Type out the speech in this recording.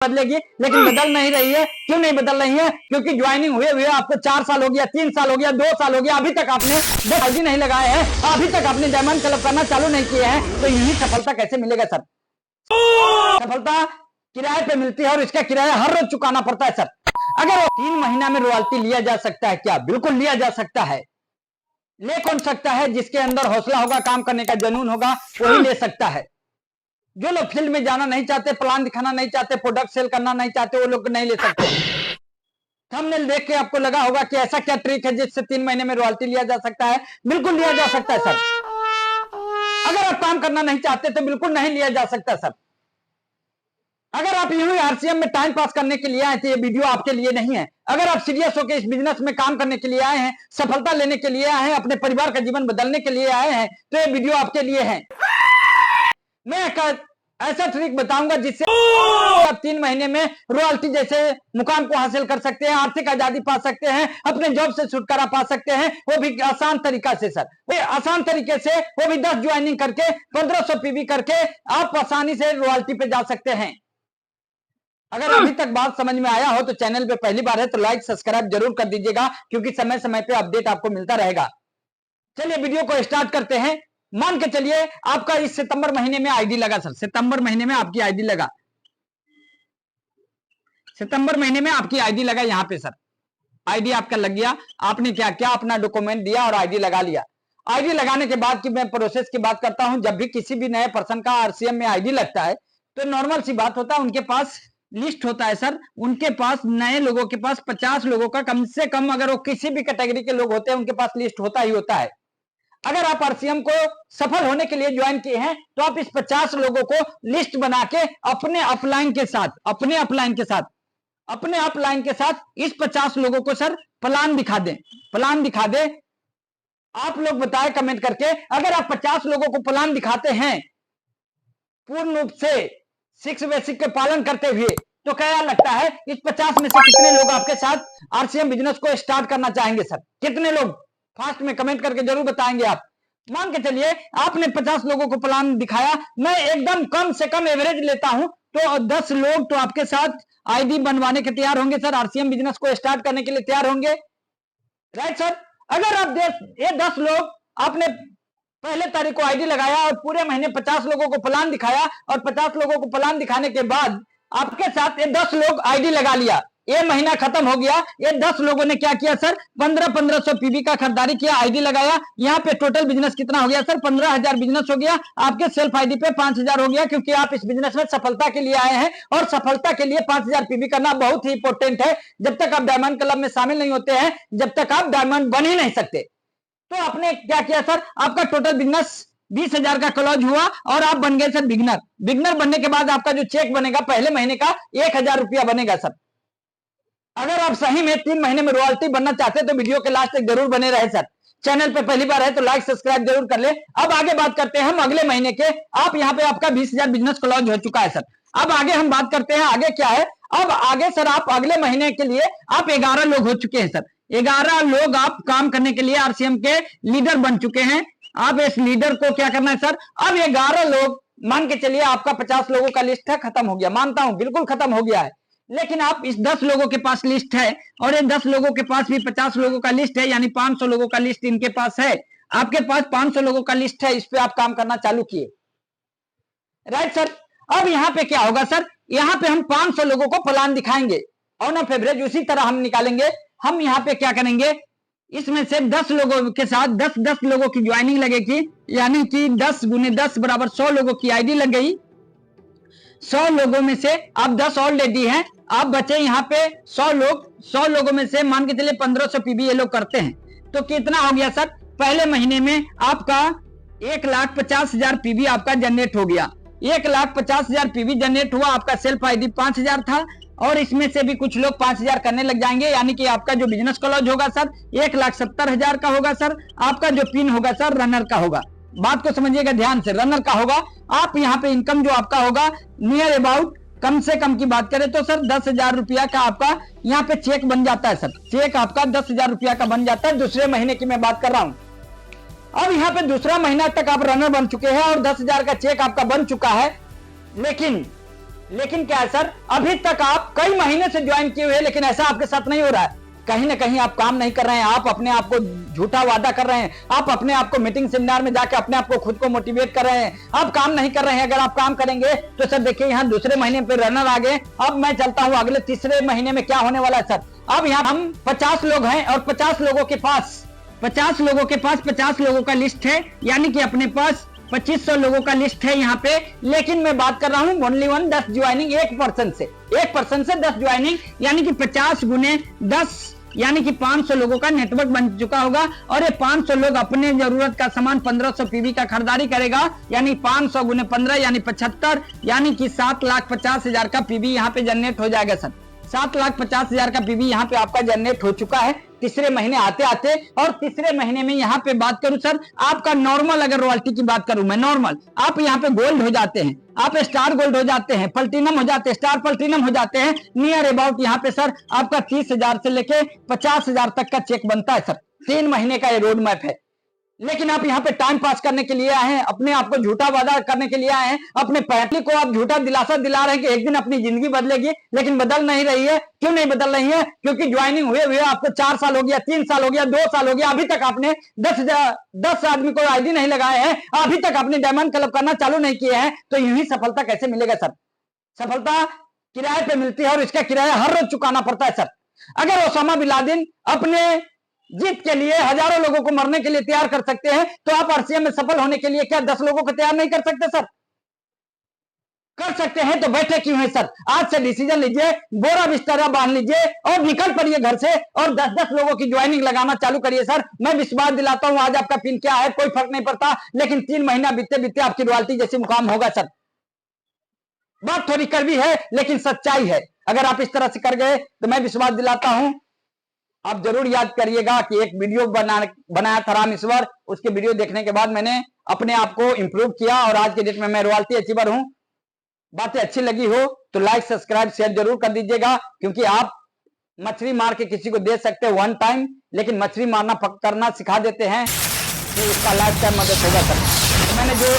बदलेगी, लेकिन बदल नहीं रही है। क्यों नहीं बदल रही है? क्योंकि ज्वाइनिंग हुए आपको 4 साल हो गया, 3 साल हो गया, 2 साल हो गया, अभी तक आपने डिपॉजिट नहीं लगाए हैं, अभी तक आपने डायमंड क्लब करना चालू नहीं किए हैं, तो यही सफलता कैसे मिलेगा सर? सफलता किराए पे मिलती है और इसका किराया हर रोज चुकाना पड़ता है सर। अगर 3 महीना में रॉयल्टी लिया जा सकता है क्या? बिल्कुल लिया जा सकता है। ले कौन सकता है? जिसके अंदर हौसला होगा, काम करने का जुनून होगा, वही ले सकता है। जो लोग फील्ड में जाना नहीं चाहते, प्लान दिखाना नहीं चाहते, प्रोडक्ट सेल करना नहीं चाहते, वो लोग नहीं ले सकते। थंबनेल देख के आपको लगा होगा कि ऐसा क्या ट्रिक है जिससे 3 महीने में रॉयल्टी लिया जा सकता है। बिल्कुल लिया जा सकता है सर। अगर आप काम करना नहीं चाहते तो बिल्कुल नहीं लिया जा सकता सर। अगर आप यूं ही आरसीएम में टाइम पास करने के लिए आए तो ये वीडियो आपके लिए नहीं है। अगर आप सीरियस होकर इस बिजनेस में काम करने के लिए आए हैं, सफलता लेने के लिए आए हैं, अपने परिवार का जीवन बदलने के लिए आए हैं, तो ये वीडियो आपके लिए है। मैं ऐसा ट्रिक बताऊंगा जिससे आप 3 महीने में रॉयल्टी जैसे मुकाम को हासिल कर सकते हैं, आर्थिक आजादी पा सकते हैं, अपने जॉब से छुटकारा पा सकते हैं, वो भी आसान तरीका से सर। वो आसान तरीके से, वो भी 10 ज्वाइनिंग करके, 1500 पीवी करके आप आसानी से रॉयल्टी पे जा सकते हैं। अगर अभी तक बात समझ में आया हो तो चैनल पे पहली बार है तो लाइक सब्सक्राइब जरूर कर दीजिएगा, क्योंकि समय समय पे अपडेट आपको मिलता रहेगा। चलिए वीडियो को स्टार्ट करते हैं। मान के चलिए आपका इस सितंबर महीने में आईडी लगा सर, सितंबर महीने में आपकी आईडी लगा, सितंबर महीने में आपकी आईडी लगा। यहां पे सर आईडी आपका लग गया। आपने क्या किया? अपना डॉक्यूमेंट दिया और आईडी लगा लिया। आईडी लगाने के बाद की मैं प्रोसेस की बात करता हूं। जब भी किसी भी नए पर्सन का आरसीएम में आईडी लगता है तो नॉर्मल सी बात होता है, उनके पास लिस्ट होता है सर। उनके पास नए लोगों के पास 50 लोगों का कम से कम, अगर वो किसी भी कैटेगरी के लोग होते हैं, उनके पास लिस्ट होता ही होता है। अगर आप आरसीएम को सफल होने के लिए ज्वाइन किए हैं तो आप इस 50 लोगों को लिस्ट बना के अपने अपलाइन के साथ, अपने अपलाइन के साथ, अपने अपलाइन के साथ इस 50 लोगों को सर प्लान दिखा दें, प्लान दिखा दें। आप लोग बताएं कमेंट करके, अगर आप 50 लोगों को प्लान दिखाते हैं पूर्ण रूप से 6 बेसिक के पालन करते हुए, तो क्या लगता है इस 50 में से कितने लोग आपके साथ आरसीएम बिजनेस को स्टार्ट करना चाहेंगे सर? कितने लोग? फास्ट में कमेंट करके जरूर बताएंगे आप। मान के चलिए आपने 50 लोगों को प्लान दिखाया, मैं एकदम कम से कम एवरेज लेता हूं तो 10 लोग तो आपके साथ आईडी बनवाने के तैयार होंगे सर, आरसीएम बिजनेस को स्टार्ट करने के लिए तैयार होंगे, राइट सर? अगर आप ये 10 लोग आपने पहले तारीख को आईडी लगाया और पूरे महीने 50 लोगों को प्लान दिखाया और 50 लोगों को प्लान दिखाने के बाद आपके साथ ये 10 लोग आईडी लगा लिया, ये महीना खत्म हो गया, ये 10 लोगों ने क्या किया सर? 1500 पीवी का खरीदारी किया, आईडी लगाया। यहाँ पे टोटल बिजनेस कितना हो गया सर? 15,000 बिजनेस हो गया। आपके सेल्फ आईडी पे 5,000 हो गया, क्योंकि आप इस बिजनेस में सफलता के लिए आए हैं और सफलता के लिए 5,000 पीवी करना बहुत ही इंपॉर्टेंट है। जब तक आप डायमंड क्लब में शामिल नहीं होते हैं, जब तक आप डायमंड बन ही नहीं सकते। तो आपने क्या किया सर? आपका टोटल बिजनेस 20,000 का क्लोज हुआ और आप बन गए सर बिगनर। बिगनर बनने के बाद आपका जो चेक बनेगा पहले महीने का 1,000 रुपया बनेगा सर। अगर आप सही में 3 महीने में रॉयल्टी बनना चाहते हैं तो वीडियो के लास्ट तक जरूर बने रहे सर। चैनल पे पहली बार है तो लाइक सब्सक्राइब जरूर कर ले। अब आगे बात करते हैं हम अगले महीने के। आप यहाँ पे आपका 20,000 बिजनेस क्लोज हो चुका है सर। अब आगे हम बात करते हैं आगे क्या है। अब आगे सर आप अगले महीने के लिए आप 11 लोग हो चुके हैं सर। 11 लोग आप काम करने के लिए आरसीएम के लीडर बन चुके हैं। आप इस लीडर को क्या करना है सर? अब 11 लोग, मान के चलिए आपका 50 लोगों का लिस्ट है, खत्म हो गया, मानता हूं बिल्कुल खत्म हो गया है, लेकिन आप इस 10 लोगों के पास लिस्ट है और ये 10 लोगों के पास भी 50 लोगों का लिस्ट है, यानी 500 लोगों का लिस्ट इनके पास है। आपके पास 500 लोगों का लिस्ट है, इस पे आप काम करना चालू किए, राइट सर? अब यहाँ पे क्या होगा सर? यहाँ पे हम 500 लोगों को प्लान दिखाएंगे ऑन ऑफ एवरेज, उसी तरह हम निकालेंगे। हम यहाँ पे क्या करेंगे, इसमें से 10 लोगों के साथ 10 लोगों की ज्वाइनिंग लगेगी, यानी कि 10 गुने 10 बराबर 100 लोगों की आईडी लग गई। 100 लोगों में से आप 10 ऑलरेडी हैं, आप बचे यहाँ पे 100 लोग। 100 लोगों में से मान के चलिए 1500 पीवी ये लोग करते हैं, तो कितना हो गया सर? पहले महीने में आपका 1,50,000 पीवी आपका जनरेट हो गया। 1,50,000 पीवी जनरेट हुआ। आपका सेल्फ आईडी 5,000 था और इसमें से भी कुछ लोग 5,000 करने लग जाएंगे, यानी कि आपका जो बिजनेस क्लोज होगा सर 1,70,000 का होगा सर। आपका जो पिन होगा सर रनर का होगा। बात को समझिएगा ध्यान से, रनर का होगा। आप यहाँ पे इनकम जो आपका होगा नियर अबाउट, कम से कम की बात करें तो सर 10,000 रुपया का आपका यहाँ पे चेक बन जाता है सर। चेक आपका 10,000 रुपया का बन जाता है। दूसरे महीने की मैं बात कर रहा हूँ। अब यहाँ पे दूसरा महीना तक आप रनर बन चुके हैं और 10,000 का चेक आपका बन चुका है, लेकिन लेकिन क्या है सर, अभी तक आप कई महीने से ज्वाइन किए हुए, लेकिन ऐसा आपके साथ नहीं हो रहा है। कहीं ना कहीं आप काम नहीं कर रहे हैं, आप अपने आप को झूठा वादा कर रहे हैं, आप अपने आप को मीटिंग सेमिनार में जाकर अपने आप को खुद को मोटिवेट कर रहे हैं, आप काम नहीं कर रहे हैं। अगर आप काम करेंगे तो सर देखिए, यहाँ दूसरे महीने पे रनर आ गए। अब मैं चलता हूँ अगले तीसरे महीने में क्या होने वाला है सर। अब यहाँ हम 50 लोग हैं और 50 लोगों के पास 50 लोगों का लिस्ट है, यानी कि अपने पास 2500 लोगों का लिस्ट है यहाँ पे। लेकिन मैं बात कर रहा हूँ ओनली 10 ज्वाइनिंग, 1% से 10 ज्वाइनिंग, यानी कि 50 गुने 10, यानी कि 500 लोगों का नेटवर्क बन चुका होगा। और ये 500 लोग अपने जरूरत का सामान 1500 पीवी का खरीदारी करेगा, यानी 500 गुने 15 यानी 75, यानी कि 7,50,000 का पीवी यहाँ पे जनरेट हो जाएगा सर। 7,50,000 का पीवी यहाँ पे आपका जनरेट हो चुका है तीसरे महीने आते आते। और तीसरे महीने में यहाँ पे बात करूं सर, आपका नॉर्मल अगर रॉयल्टी की बात करूं मैं, नॉर्मल आप यहाँ पे गोल्ड हो जाते हैं, आप स्टार गोल्ड हो जाते हैं, प्लैटिनम हो जाते हैं, स्टार प्लैटिनम हो जाते हैं, नियर अबाउट यहाँ पे सर आपका 30,000 से लेके 50,000 तक का चेक बनता है सर। 3 महीने का ये रोड मैप है। लेकिन आप यहाँ पे टाइम पास करने के लिए आए हैं, अपने आप को झूठा वादा करने के लिए आए हैं, अपने फैमिली को आप झूठा दिलासा दिला रहे हैं कि एक दिन अपनी जिंदगी बदलेगी, लेकिन बदल नहीं रही है। क्यों नहीं बदल रही है? क्योंकि ज्वाइनिंग हुए आपको 4 साल हो गया, 3 साल हो गया, 2 साल हो गया, अभी तक आपने 10 आदमी को आईडी नहीं लगाए हैं, अभी तक आपने डायमंड क्लब करना चालू नहीं किए हैं। तो यूं ही सफलता कैसे मिलेगा सर? सफलता किराए पे मिलती है और इसका किराया हर रोज चुकाना पड़ता है सर। अगर ओसामा बिन लादेन अपने जीत के लिए हजारों लोगों को मरने के लिए तैयार कर सकते हैं, तो आप आरसीएम में सफल होने के लिए क्या 10 लोगों को तैयार नहीं कर सकते सर? कर सकते हैं तो बैठे क्यों हैं सर? आज से डिसीजन लीजिए, बोरा बिस्तरा बांध लीजिए और निकल पड़िए घर से और 10-10 लोगों की ज्वाइनिंग लगाना चालू करिए सर। मैं विश्वास दिलाता हूं, आज आपका पिन क्या है कोई फर्क नहीं पड़ता, लेकिन 3 महीना बीतते बीतते आपकी रॉयल्टी जैसी मुकाम होगा सर। बात थोड़ी कड़वी है लेकिन सच्चाई है। अगर आप इस तरह से कर गए तो मैं विश्वास दिलाता हूं, आप जरूर याद करिएगा कि एक वीडियो बनाया था रामेश्वर, उसके वीडियो देखने के बाद मैंने अपने आप को इंप्रूव किया और आज के डेट में मैं रॉयल्टी अचीवर हूं। बातें अच्छी लगी हो तो लाइक सब्सक्राइब शेयर जरूर कर दीजिएगा, क्योंकि आप मछली मार के किसी को दे सकते हैं 1 टाइम, लेकिन मछली मारना करना सिखा देते हैं तो उसका लाइफ टाइम मदद होगा सर। तो मैंने जो